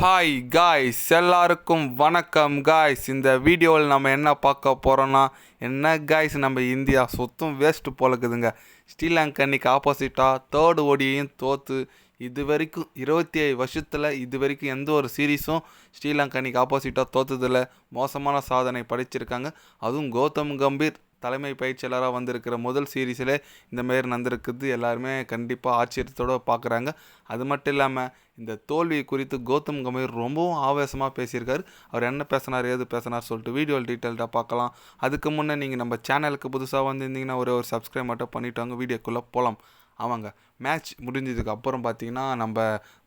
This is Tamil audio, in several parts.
ஹாய் காய்ஸ், எல்லாருக்கும் வணக்கம் காய்ஸ். இந்த வீடியோவில் நம்ம என்ன பார்க்க போகிறோன்னா, என்ன காய்ஸ், நம்ம இந்தியா சுத்தம் வேஸ்ட்டு போலக்குதுங்க. ஸ்ரீலங்கா அன்னைக்கு ஆப்போசிட்டாக தேர்டு ஓடியையும் தோற்று இது வரைக்கும் 27 வருஷத்தில் இது வரைக்கும் எந்த ஒரு சீரீஸும் ஸ்ரீலங்கா அன்னைக்கு ஆப்போசிட்டாக தோற்றதில் மோசமான சாதனை படைச்சிருக்காங்க. அதுவும் கௌதம் கம்பீர் தலைமை பயிற்சியாளராக வந்திருக்கிற முதல் சீரீஸில் இந்தமாரி நடந்திருக்குது. எல்லாருமே கண்டிப்பாக ஆச்சரியத்தோடு பார்க்குறாங்க. அது மட்டும் இல்லாமல் இந்த தோல்வி குறித்து கௌதம் கம்பீர் ரொம்பவும் ஆவேசமாக பேசியிருக்காரு. அவர் என்ன பேசினார், ஏது பேசினார் சொல்லிட்டு வீடியோவில் டீட்டெயில்டாக பார்க்கலாம். அதுக்கு முன்னே நீங்கள் நம்ம சேனலுக்கு புதுசாக வந்திருந்தீங்கன்னா ஒரு சப்ஸ்கிரைப் மட்டும் பண்ணிவிட்டு வாங்க, வீடியோக்குள்ளே போகலாம். ஆமாங்க, மேட்ச் முடிஞ்சதுக்கு அப்புறம் பார்த்தீங்கன்னா நம்ம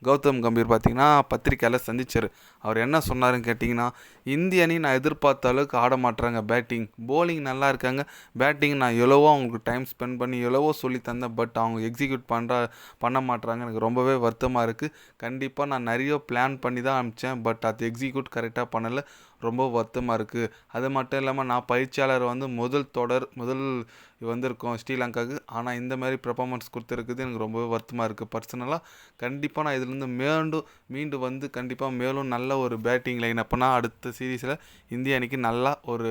கௌதம் கம்பீர் பார்த்தீங்கன்னா பத்திரிக்கையால் சந்திச்சார். அவர் என்ன சொன்னாருன்னு கேட்டிங்கன்னா, இந்திய அணி நான் எதிர்பார்த்த அளவுக்கு ஆட மாட்டுறாங்க. போலிங் நல்லா இருக்காங்க. பேட்டிங் நான் எவ்வளவோ அவங்களுக்கு டைம் ஸ்பெண்ட் பண்ணி எவ்வளவோ சொல்லி தந்தேன். பட் அவங்க எக்ஸிக்யூட் பண்ண மாட்டுறாங்க. எனக்கு ரொம்பவே வருத்தமாக இருக்குது. கண்டிப்பாக நான் நிறைய பிளான் பண்ணி தான் அனுப்பிச்சேன். பட் அது எக்ஸிக்யூட் கரெக்டாக பண்ணலை. ரொம்ப வருத்தமாக இருக்குது. அது மட்டும் இல்லாமல் நான் பயிற்சியாளர் முதல் வந்திருக்கோம் ஸ்ரீலங்காவுக்கு. ஆனால் இந்த மாதிரி பெர்ஃபார்மன்ஸ் கொடுத்துருக்குது எனக்கு ரொம்பவே வருத்தமாக இருக்குது. பர்சனலாக கண்டிப்பாக நான் இதுலேருந்து மீண்டு வந்து கண்டிப்பாக மேலும் நல்ல ஒரு பேட்டிங் லைன் அப்போனா அடுத்த சீரீஸில் இந்திய அணிக்கு நல்லா ஒரு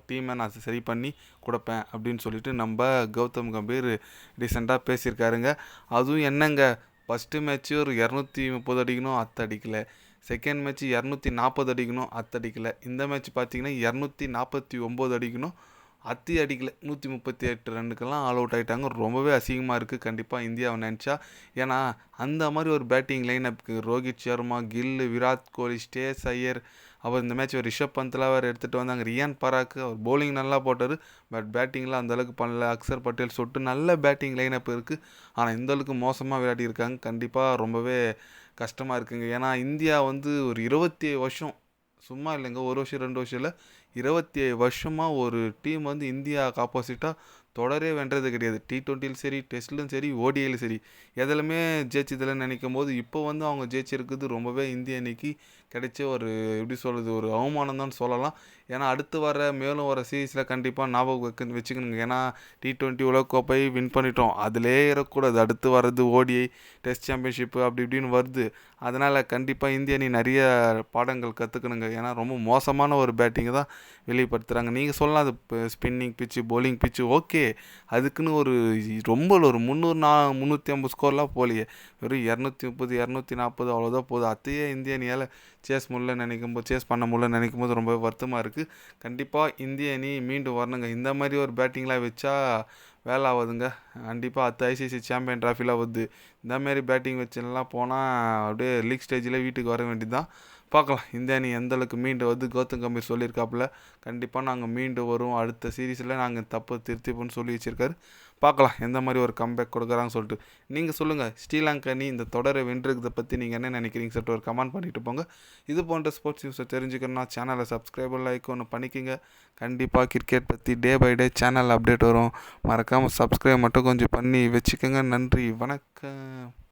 டீமை நான் சரி பண்ணி கொடுப்பேன் அப்படின்னு சொல்லிட்டு நம்ம கௌதம் கம்பீர் ரீசெண்டாக பேசியிருக்காருங்க. அதுவும் என்னங்க, ஃபஸ்ட்டு மேட்ச்சு ஒரு 230 அடிக்கணும், அடிக்கலை. செகண்ட் மேட்ச்சு 240 அடிக்கணும், அடிக்கலை. இந்த மேட்ச் பார்த்தீங்கன்னா 249 அடிக்கணும், அடிக்கலை. 138 ரன்னுக்கெல்லாம் ஆல் அவுட் ஆகிட்டாங்க. ரொம்பவே அசிங்கமாக இருக்குது கண்டிப்பாக இந்தியாவை நினச்சா. ஏன்னா அந்த மாதிரி ஒரு பேட்டிங் லைனப்புக்கு ரோஹித் சர்மா, கில், விராட் கோலி, ஸ்ரேயஸ் ஐயர், அவர் இந்த மேட்ச் ரிஷப் பந்த்லாம் வேறு எடுத்துகிட்டு வந்தாங்க. ரியான் பராக்கு அவர் போலிங் நல்லா போட்டார். பட் பேட்டிங்லாம் அந்தளவுக்கு பண்ணல. அக்சர் பட்டேல் சொல்லிட்டு நல்ல பேட்டிங் லைனப் இருக்குது. ஆனால் இந்தளவுக்கு மோசமாக விளையாடி இருக்காங்க. கண்டிப்பாக ரொம்பவே கஷ்டமாக இருக்குங்க. ஏன்னா இந்தியா வந்து ஒரு 27 வருஷம் சும்மா இல்லைங்க, ஒரு வருஷம் 2 வருஷம் இல்லை, 27 வருஷமாக ஒரு டீம் வந்து இந்தியாவுக்கு ஆப்போசிட்டாக தொடரே வென்றது கிடையாது. T20லும் சரி, டெஸ்ட்லும் சரி, ஓடிஐலும் சரி, எதிலுமே ஜெயிச்சதில்லைன்னு நினைக்கும் போது இப்போ வந்து அவங்க ஜெயிச்சிருக்குது ரொம்பவே இந்திய அணிக்கு கிடைச்ச ஒரு எப்படி சொல்கிறது, ஒரு அவமானம் தான் சொல்லலாம். ஏன்னா அடுத்து மேலும் வர சீரீஸில் கண்டிப்பாக ஞாபகம் வச்சுக்கணுங்க. ஏன்னா T20 உலகக்கோப்பை வின் பண்ணிட்டோம், அதிலே ஏறக்கூடாது. அடுத்து வர்றது ஓடிஐ, டெஸ்ட் சாம்பியன்ஷிப்பு அப்படி இப்படின்னு வருது. அதனால் கண்டிப்பாக இந்திய அணி நிறைய பாடங்கள் கற்றுக்கணுங்க. ஏன்னா ரொம்ப மோசமான ஒரு பேட்டிங்கை தான் வெளிப்படுத்துகிறாங்க. நீங்கள் சொல்லலாம் அது ஸ்பின்னிங் பிச்சு, போலிங் பிச்சு, ஓகே. அதுக்குன்னு ரொம்ப ஒரு 350 ஸ்கோர்லாம் போகலையே. வெறும் 230 240 அவ்வளோதான் போகுது. அதையே இந்திய அணியால் சேஸ் பண்ண முடியலன்னு நினைக்கும் போது ரொம்ப வருத்தமாக இருக்குது. கண்டிப்பாக இந்திய அணி மீண்டும் வரணுங்க. இந்த மாதிரி ஒரு பேட்டிங்லாம் வச்சா வேலை ஆகுதுங்க. கண்டிப்பாக ஐசிசி சாம்பியன் ட்ராஃபிலாம் வருது. இந்தமாரி பேட்டிங் வச்சுலாம் போனால் அப்படியே லீக் ஸ்டேஜில் வீட்டுக்கு வர வேண்டியது தான். பார்க்கலாம் இந்த அணி எந்தளவுக்கு மீண்டு வந்து கௌதம் கம்பீர் சொல்லியிருக்காப்புல. கண்டிப்பாக நாங்கள் மீண்டு வரும், அடுத்த சீரீஸில் நாங்கள் தப்பு திருத்திப்போன்னு சொல்லி வச்சுருக்காரு. பார்க்கலாம் எந்த மாதிரி ஒரு கம்பேக் கொடுக்குறாங்கன்னு சொல்லிட்டு. நீங்கள் சொல்லுங்கள், ஸ்ரீலங்கா அணி இந்த தொடரை வென்றிருக்கிறத பற்றி நீங்கள் என்ன நினைக்கிறீங்க சொல்லிட்டு ஒரு கமெண்ட் பண்ணிட்டு போங்க. இது போன்ற ஸ்போர்ட்ஸ் நியூஸை தெரிஞ்சுக்கணுன்னா சேனலை சப்ஸ்கிரைபர் லைக் ஒன்று பண்ணிக்கோங்க. கண்டிப்பாக கிரிக்கெட் பற்றி day by day channel update வரும். மறக்காமல் சப்ஸ்கிரைப் மட்டும் கொஞ்சம் பண்ணி வச்சுக்கோங்க. நன்றி, வணக்கம்.